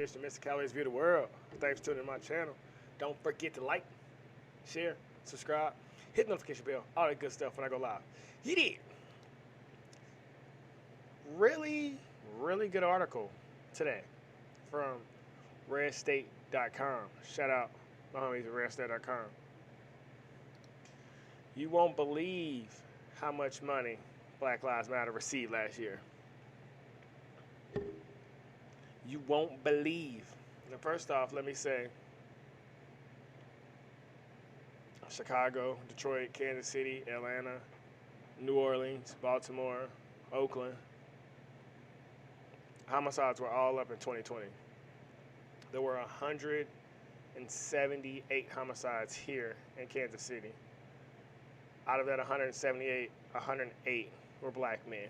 Mr. Mr. Calloway's View of the World. Thanks for tuning in my channel. Don't forget to like, share, subscribe, hit the notification bell, all that good stuff when I go live. You did. Really good article today from redstate.com. Shout out my homies at redstate.com. You won't believe how much money Black Lives Matter received last year. You won't believe. Now, first off, let me say Chicago, Detroit, Kansas City, Atlanta, New Orleans, Baltimore, Oakland. Homicides were all up in 2020. There were 178 homicides here in Kansas City. Out of that 178, 108 were black men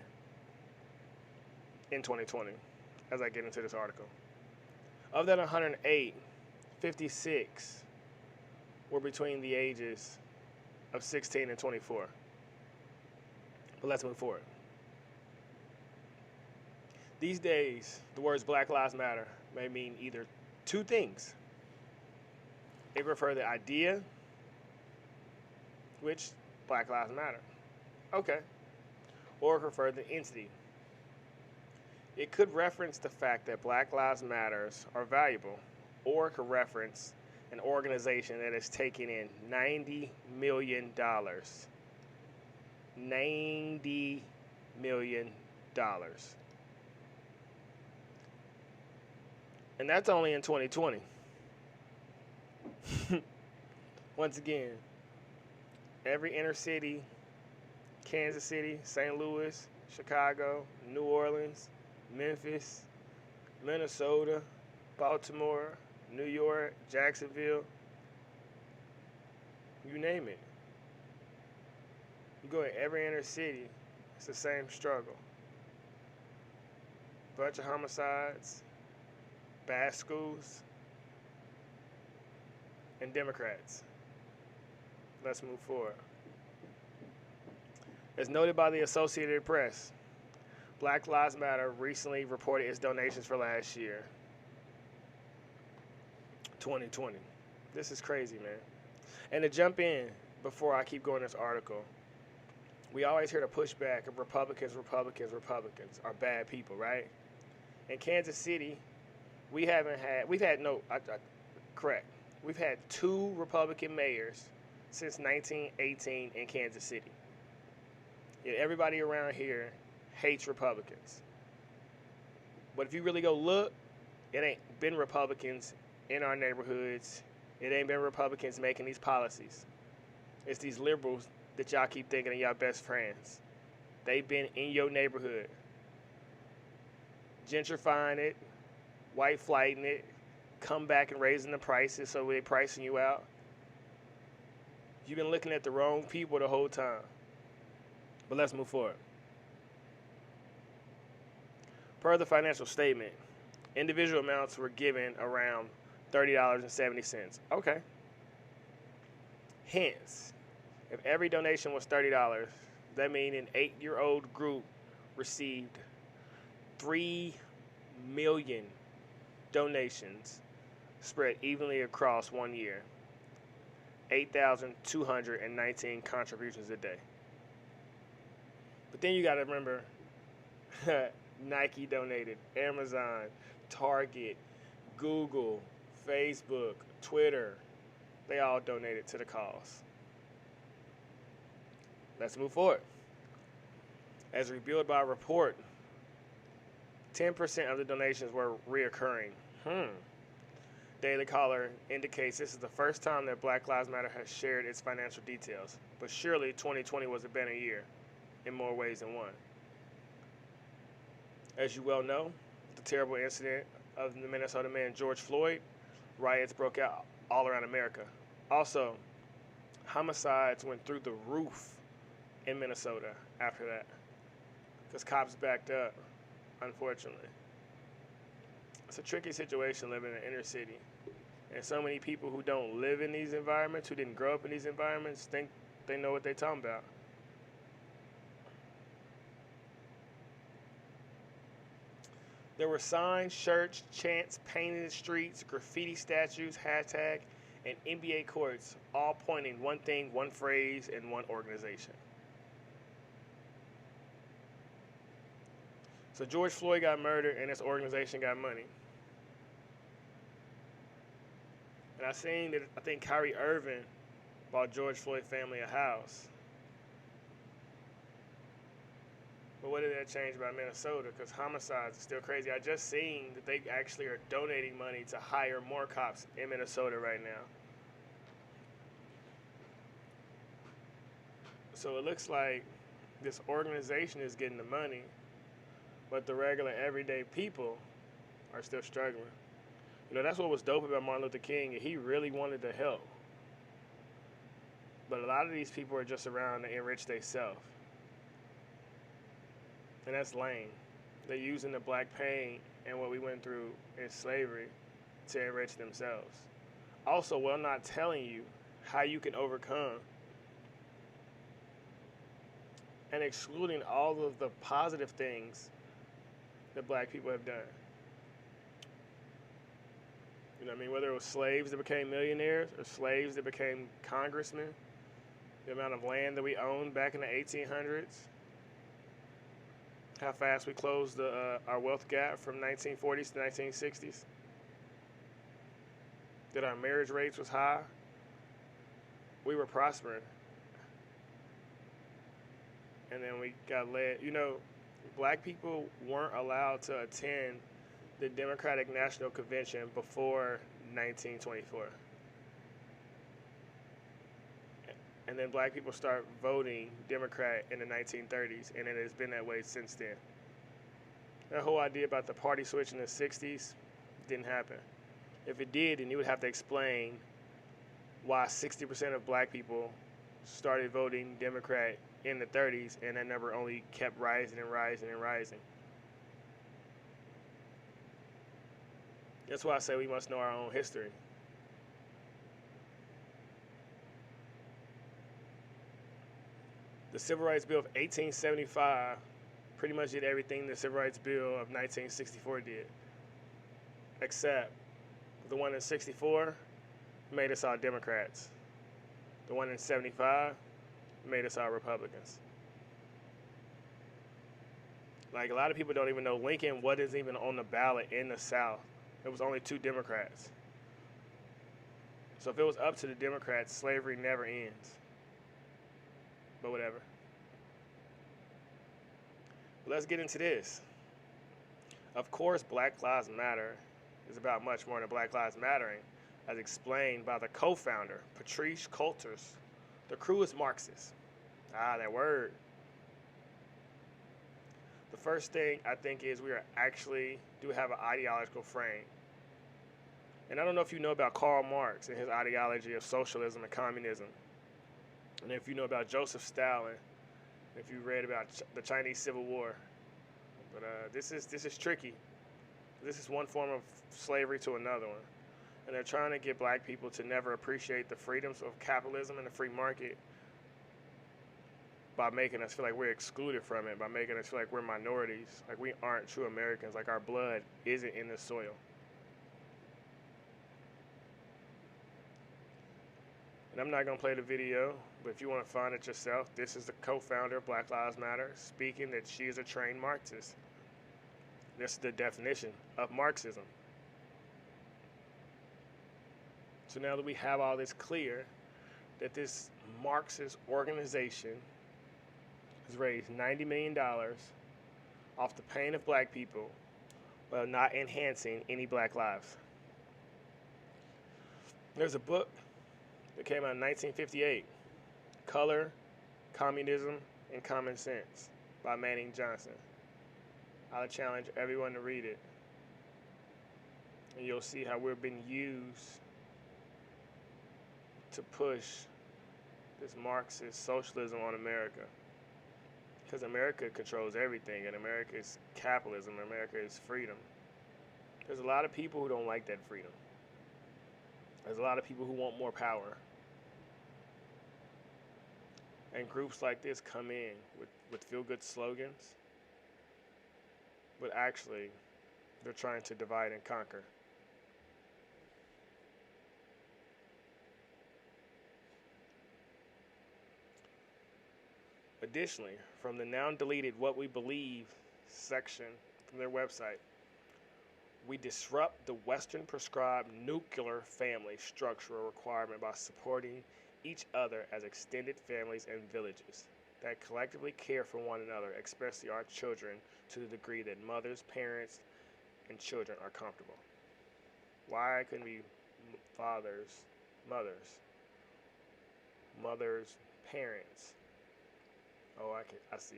in 2020, as I get into this article. Of that 108, 56 were between the ages of 16 and 24. But let's move forward. These days, the words Black Lives Matter may mean either two things. It refer to the idea, which Black Lives Matter. Okay. Or it refer to the entity. It could reference the fact that Black Lives Matters are valuable, or it could reference an organization that is taking in $90 million. $90 million. And that's only in 2020. Once again, every inner city, Kansas City, St. Louis, Chicago, New Orleans, Memphis, Minnesota, Baltimore, New York, Jacksonville, you name it. You go to every inner city, it's the same struggle. Bunch of homicides, bad schools, and Democrats. Let's move forward. As noted by the Associated Press, Black Lives Matter recently reported its donations for last year, 2020. This is crazy, man. And to jump in, before I keep going this article, we always hear the pushback of Republicans are bad people, right? In Kansas City, we've had two Republican mayors since 1918 in Kansas City. Yet everybody around here hates Republicans. But if you really go look, it ain't been Republicans in our neighborhoods. It ain't been Republicans making these policies. It's these liberals that y'all keep thinking are y'all best friends. They've been in your neighborhood, gentrifying it, white flighting it, come back and raising the prices so they're pricing you out. You've been looking at the wrong people the whole time. But let's move forward. Per the financial statement, individual amounts were given around $30.70. Okay. Hence, if every donation was $30, that means an 8-year-old group received 3 million donations spread evenly across 1 year. 8,219 contributions a day. But then you got to remember, Nike donated, Amazon, Target, Google, Facebook, Twitter, they all donated to the cause. Let's move forward. As revealed by a report, 10% of the donations were reoccurring. Daily Caller indicates this is the first time that Black Lives Matter has shared its financial details, but surely 2020 was a better year in more ways than one. As you well know, the terrible incident of the Minnesota man George Floyd, riots broke out all around America. Also, homicides went through the roof in Minnesota after that because cops backed up, unfortunately. It's a tricky situation living in the inner city. And so many people who don't live in these environments, who didn't grow up in these environments, think they know what they're talking about. There were signs, shirts, chants painted in the streets, graffiti statues, hashtag, and NBA courts, all pointing one thing, one phrase, and one organization. So George Floyd got murdered, and this organization got money. And I seen that I think Kyrie Irving bought George Floyd family a house. But what did that change about Minnesota? Because homicides are still crazy. I just seen that they actually are donating money to hire more cops in Minnesota right now. So it looks like this organization is getting the money, but the regular everyday people are still struggling. You know, that's what was dope about Martin Luther King. He really wanted to help. But a lot of these people are just around to enrich themselves. And that's lame. They're using the black pain and what we went through in slavery to enrich themselves. Also, while not telling you how you can overcome and excluding all of the positive things that black people have done. You know what I mean? Whether it was slaves that became millionaires or slaves that became congressmen, the amount of land that we owned back in the 1800s, how fast we closed our wealth gap from 1940s to 1960s, that our marriage rates was high, we were prospering. And then we got led, you know, black people weren't allowed to attend the Democratic National Convention before 1924. And then black people start voting Democrat in the 1930s, and it has been that way since then. That whole idea about the party switch in the 60s didn't happen. If it did, then you would have to explain why 60% of black people started voting Democrat in the 30s, and that number only kept rising and rising and rising. That's why I say we must know our own history. The Civil Rights Bill of 1875 pretty much did everything the Civil Rights Bill of 1964 did, except the one in 64 made us all Democrats. The one in 75 made us all Republicans. Like, a lot of people don't even know Lincoln wasn't even on the ballot in the South. It was only 2 Democrats. So if it was up to the Democrats, slavery never ends. But whatever. Let's get into this. Of course, Black Lives Matter is about much more than Black Lives Mattering, as explained by the co-founder, Patrice Coulters. The crew is Marxist. That word. The first thing I think is we do have an ideological frame. And I don't know if you know about Karl Marx and his ideology of socialism and communism. And if you know about Joseph Stalin, if you read about the Chinese Civil War. But this is tricky. This is one form of slavery to another one. And they're trying to get black people to never appreciate the freedoms of capitalism and the free market by making us feel like we're excluded from it, by making us feel like we're minorities, like we aren't true Americans, like our blood isn't in the soil. And I'm not going to play the video, but if you want to find it yourself, this is the co-founder of Black Lives Matter speaking that she is a trained Marxist. This is the definition of Marxism. So now that we have all this clear, that this Marxist organization has raised $90 million off the pain of black people while not enhancing any black lives. There's a book that came out in 1958, Color, Communism, and Common Sense by Manning Johnson. I'll challenge everyone to read it. And you'll see how we're being used to push this Marxist socialism on America. Because America controls everything, and America is capitalism, America is freedom. There's a lot of people who don't like that freedom. There's a lot of people who want more power. And groups like this come in with feel-good slogans, but actually They're trying to divide and conquer. Additionally, from the now deleted What We Believe section from their website, we disrupt the Western prescribed nuclear family structural requirement by supporting each other as extended families and villages that collectively care for one another, especially our children, to the degree that mothers, parents, and children are comfortable. Why couldn't we fathers, mothers, parents? Oh, I see.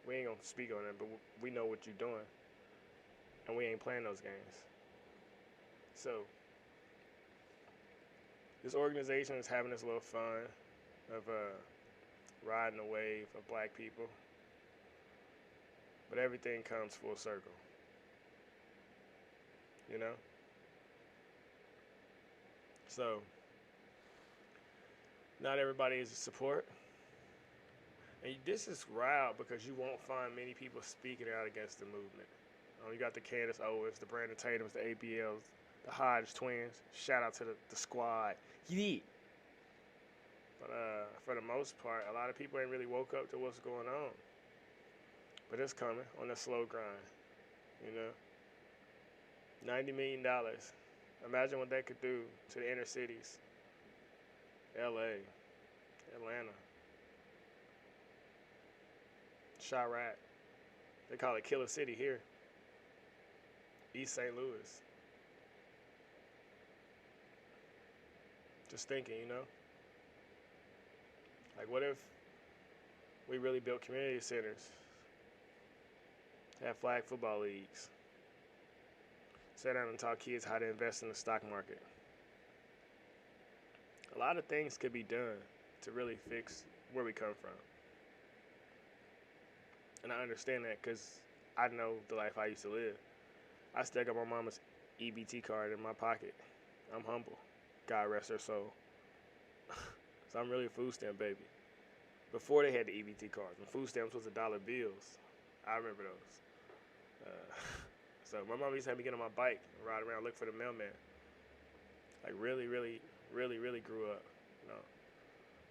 We ain't gonna speak on it, but we know what you're doing, and we ain't playing those games. So, this organization is having this little fun of riding a wave of black people, but everything comes full circle. You know? So, not everybody is a support. And this is wild because you won't find many people speaking out against the movement. You got the Candace Owens, the Brandon Tatums, the ABLs, the Hodge twins. Shout out to the squad. Yeah. But for the most part, a lot of people ain't really woke up to what's going on. But it's coming on a slow grind, you know. $90 million. Imagine what that could do to the inner cities. LA, Atlanta, Chirac. They call it Killer City here. East St. Louis. Just thinking, you know? Like, what if we really built community centers? Have flag football leagues. Sit down and taught kids how to invest in the stock market. A lot of things could be done to really fix where we come from. And I understand that because I know the life I used to live. I still got my mama's EBT card in my pocket. I'm humble. God rest her soul. So I'm really a food stamp baby. Before they had the EBT cards, when food stamps was $1 bills, I remember those. So my mom used to have me get on my bike and ride around, look for the mailman. Like really grew up. You know,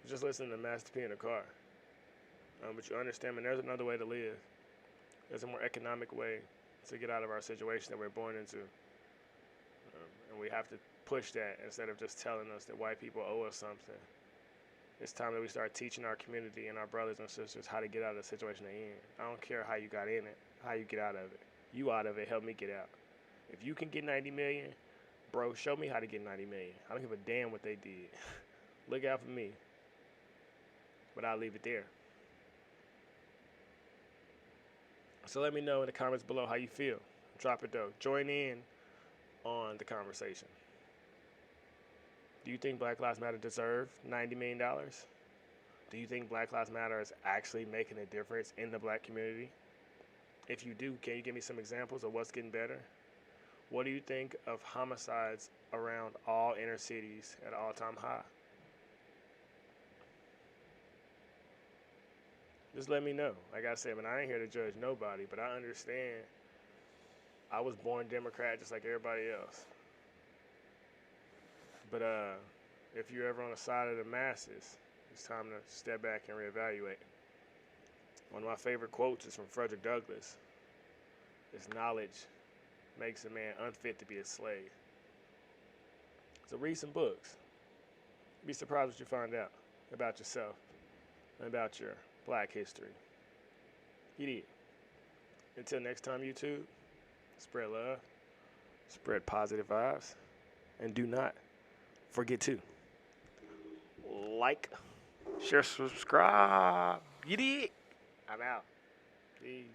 just listening to Master P in the car. But you understand, man, there's another way to live. There's a more economic way to get out of our situation that we're born into. And we have to push that instead of just telling us that white people owe us something. It's time that we start teaching our community and our brothers and sisters how to get out of the situation they're in. I don't care how you got in it, how you get out of it. You out of it, help me get out. If you can get 90 million, bro, show me how to get 90 million. I don't give a damn what they did. Look out for me. But I'll leave it there. So let me know in the comments below how you feel. Drop it though. Join in on the conversation. Do you think Black Lives Matter deserve $90 million? Do you think Black Lives Matter is actually making a difference in the black community? If you do, can you give me some examples of what's getting better? What do you think of homicides around all inner cities at all-time high? Just let me know. Like I said, man, I ain't here to judge nobody, but I understand I was born Democrat just like everybody else. But if you're ever on the side of the masses, it's time to step back and reevaluate. One of my favorite quotes is from Frederick Douglass. It's knowledge makes a man unfit to be a slave. So read some books. Be surprised what you find out about yourself and about your black history. You did. Until next time, YouTube, spread love, spread positive vibes, and do not forget to like, share, subscribe. You did. I'm out. Peace.